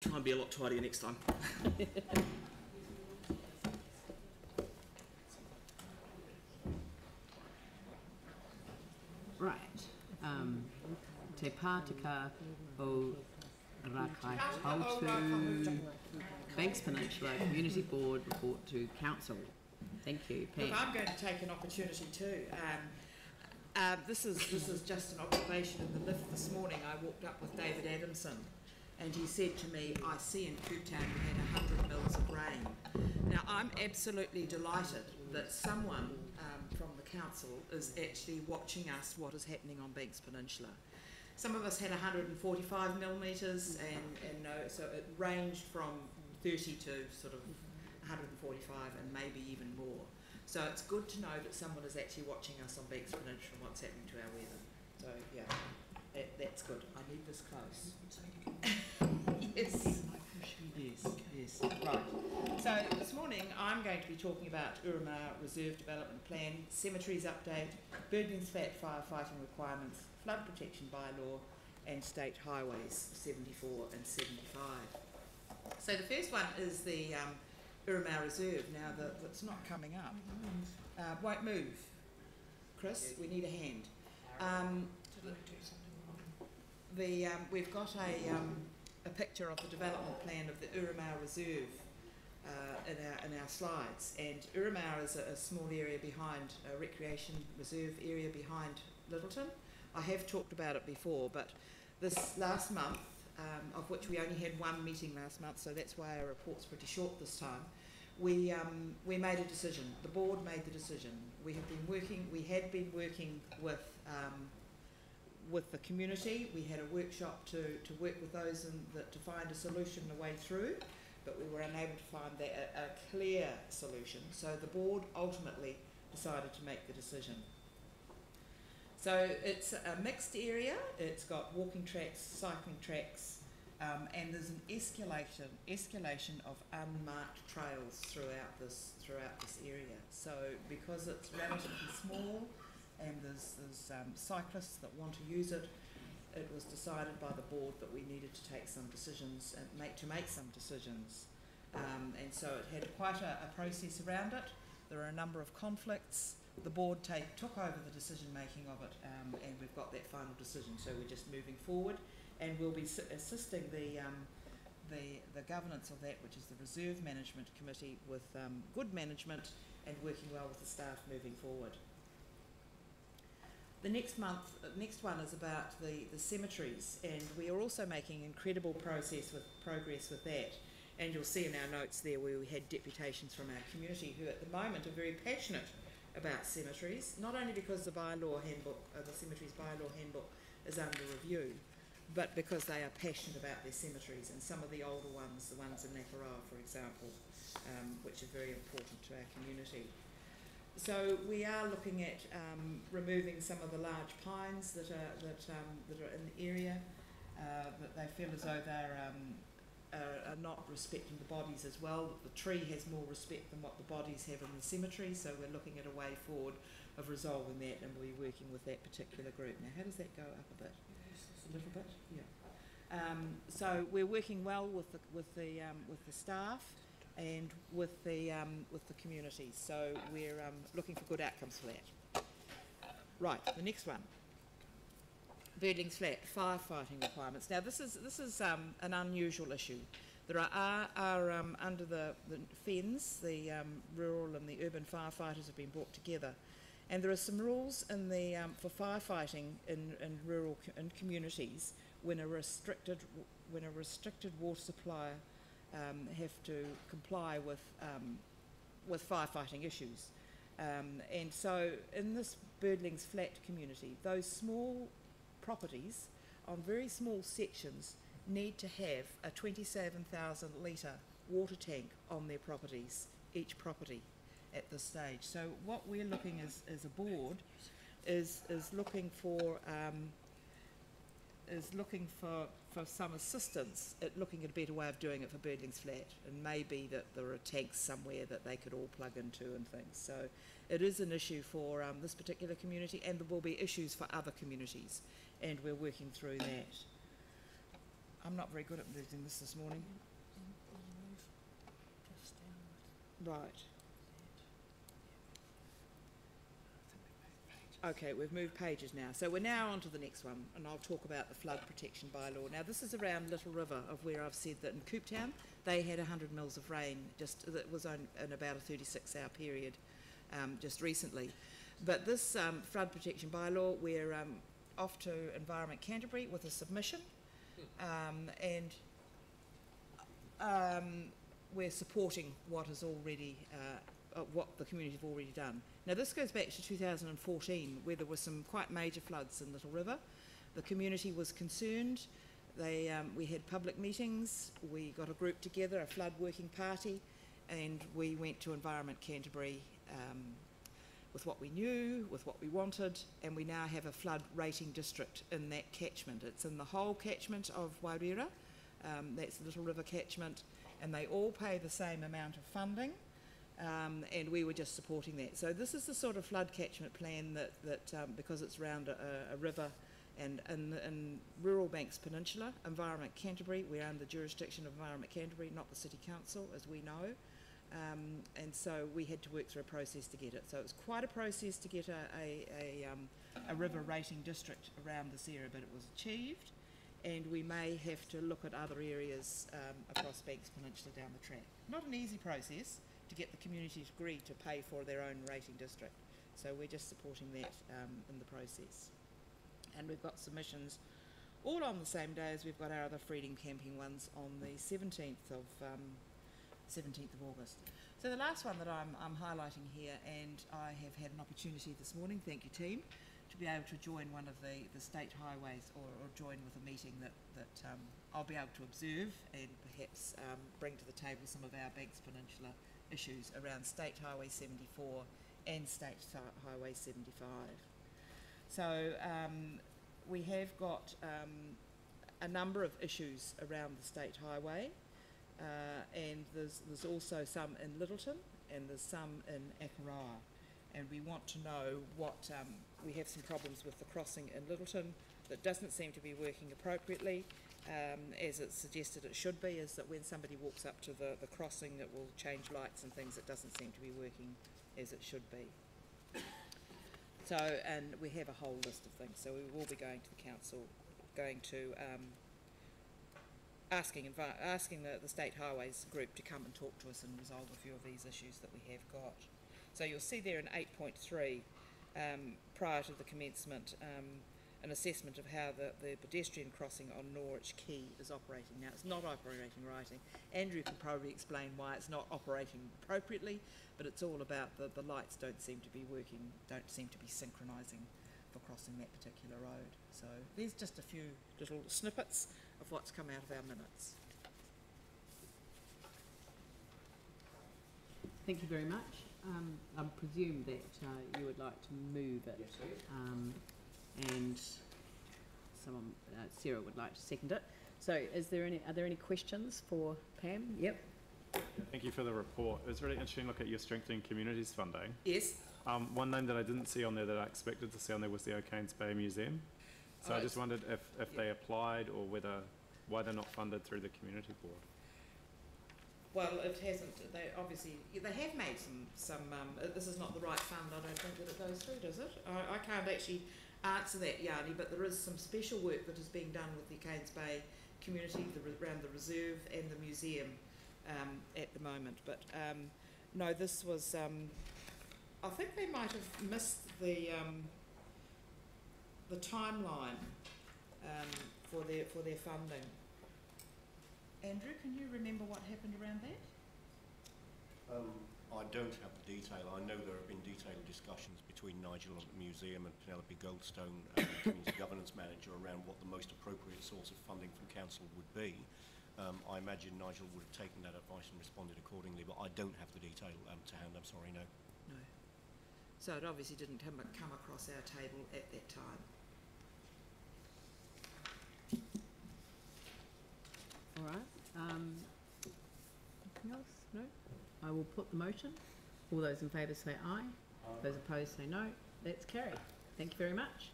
Try and be a lot tidier next time. Right. Te Pātaka o Rākaihautū Banks Peninsula Community Board report to Council. Thank you, Pam. Look, I'm going to take an opportunity too. This is just an observation in the lift this morning. I walked up with David Adamson and he said to me, I see in Cooptown we had 100 mils of rain. Now I'm absolutely delighted that someone from the council is actually watching us what is happening on Banks Peninsula. Some of us had 145 millimetres and no, so it ranged from 30 to sort of 145 and maybe even more. So it's good to know that someone is actually watching us on Banks Peninsula and what's happening to our weather. So yeah, that's good. I need this close. Yes. Yes. Right. So this morning I'm going to be talking about Urumā Reserve Development Plan, cemeteries update, Birdlings Flat firefighting requirements, flood protection bylaw, and state highways 74 and 75. So the first one is the Urumā Reserve. Now that's not coming up. Won't move. Chris, we need a hand. We've got a picture of the development plan of the Urumā Reserve in our slides, and Urumā is a small area behind, a recreation reserve area behind Littleton. I have talked about it before, but this last month, of which we only had one meeting last month, so that's why our report's pretty short this time, we made a decision. The board made the decision. We had been working with the community. We had a workshop to work with those to find a solution, a way through, but we were unable to find a clear solution. So the board ultimately decided to make the decision. So it's a mixed area. It's got walking tracks, cycling tracks, and there's an escalation of unmarked trails throughout this area. So because it's relatively small, and there's cyclists that want to use it, it was decided by the board that we needed to take some decisions and make some decisions. And so it had quite a process around it. There are a number of conflicts. The board took over the decision making of it, and we've got that final decision. So we're just moving forward, and we'll be assisting the governance of that, which is the Reserve Management Committee, with good management and working well with the staff moving forward. The next one is about the cemeteries, and we are also making incredible progress with that. And you'll see in our notes there where we had deputations from our community who at the moment are very passionate about cemeteries, not only because the cemeteries bylaw handbook is under review, but because they are passionate about their cemeteries, and some of the older ones, the ones in Nakarawa, for example, which are very important to our community. So we are looking at removing some of the large pines that are in the area, that they feel as though they're are not respecting the bodies as well. The tree has more respect than what the bodies have in the cemetery, so we're looking at a way forward of resolving that, and we'll be working with that particular group. Now, how does that go up a bit? A little bit, yeah. So we're working well with the staff and with the community. So we're looking for good outcomes for that. Right, the next one. Birdlings Flat firefighting requirements. Now this is an unusual issue. There are under the FENS, the rural and the urban firefighters have been brought together, and there are some rules in the for firefighting in rural communities when a restricted water supplier have to comply with firefighting issues, and so in this Birdlings Flat community, those small properties on very small sections need to have a 27,000 litre water tank on their properties, each property at this stage. So what we're looking as a board is looking for some assistance at looking at a better way of doing it for Birdlings Flat, and maybe that there are tanks somewhere that they could all plug into and things. So it is an issue for this particular community, and there will be issues for other communities, and we're working through that. I'm not very good at moving this morning. Right. Okay, we've moved pages now. So we're now on to the next one, and I'll talk about the flood protection bylaw. Now, this is around Little River, of where I've said that in Cooptown they had 100 mils of rain, that was in about a 36-hour period just recently. But this flood protection bylaw, we're off to Environment Canterbury with a submission, and we're supporting what is already what the community have already done. Now, this goes back to 2014, where there were some quite major floods in Little River. The community was concerned. We had public meetings. We got a group together, a flood working party, and we went to Environment Canterbury with what we knew, with what we wanted, and we now have a flood rating district in that catchment. It's in the whole catchment of Wairera. That's the Little River catchment, and they all pay the same amount of funding. And we were just supporting that. So this is the sort of flood catchment plan that because it's around a river, and in Rural Banks Peninsula, Environment Canterbury, we're under the jurisdiction of Environment Canterbury, not the City Council, as we know. And so we had to work through a process to get it. So it's quite a process to get a river rating district around this area, but it was achieved. And we may have to look at other areas across Banks Peninsula down the track. Not an easy process to get the community to agree to pay for their own rating district. So we're just supporting that in the process. And we've got submissions all on the same day as we've got our other Freedom Camping ones on the 17th of August. So the last one that I'm highlighting here, and I have had an opportunity this morning, thank you team, to be able to join one of the state highways or join with a meeting that I'll be able to observe and perhaps bring to the table some of our Banks Peninsula issues around State Highway 74 and State Highway 75. So we have got a number of issues around the State Highway, and there's also some in Littleton and there's some in Akaroa, and we want to know what we have some problems with the crossing in Littleton that doesn't seem to be working appropriately. As it's suggested it should be, is that when somebody walks up to the crossing it will change lights and things. It doesn't seem to be working as it should be. So, and we have a whole list of things, so we will be going to the council, asking the State Highways group to come and talk to us and resolve a few of these issues that we have got. So you'll see there in 8.3, prior to the commencement, an assessment of how the pedestrian crossing on Norwich Quay is operating. Now, it's not operating right. Andrew can probably explain why it's not operating appropriately, but it's all about the lights don't seem to be working, don't seem to be synchronising for crossing that particular road. So there's just a few little snippets of what's come out of our minutes. Thank you very much. I presume that you would like to move it. Yes, please. And someone, Sarah, would like to second it. So are there any questions for Pam? Yep. Thank you for the report. It was really interesting to look at your Strengthening Communities funding. Yes. One name that I didn't see on there that I expected to see on there was the O'Kane's Bay Museum. So I just wondered if they applied or why they're not funded through the community board. Well, it hasn't. They have made some. This is not the right fund. I don't think that it goes through, does it? I can't actually answer that, Yanni. But there is some special work that is being done with the O'Kane's Bay community around the reserve and the museum at the moment. But no, this was. I think they might have missed the timeline for their funding. Andrew, can you remember what happened around that? I don't have the detail. I know there have been detailed discussions between Nigel at the museum and Penelope Goldstone, the community governance manager, around what the most appropriate source of funding from council would be. I imagine Nigel would have taken that advice and responded accordingly, but I don't have the detail to hand. I'm sorry, no. No. So it obviously didn't come across our table at that time. All right. Anything else? No? I will put the motion. All those in favour say aye. Those opposed say no. That's carried. Thank you very much.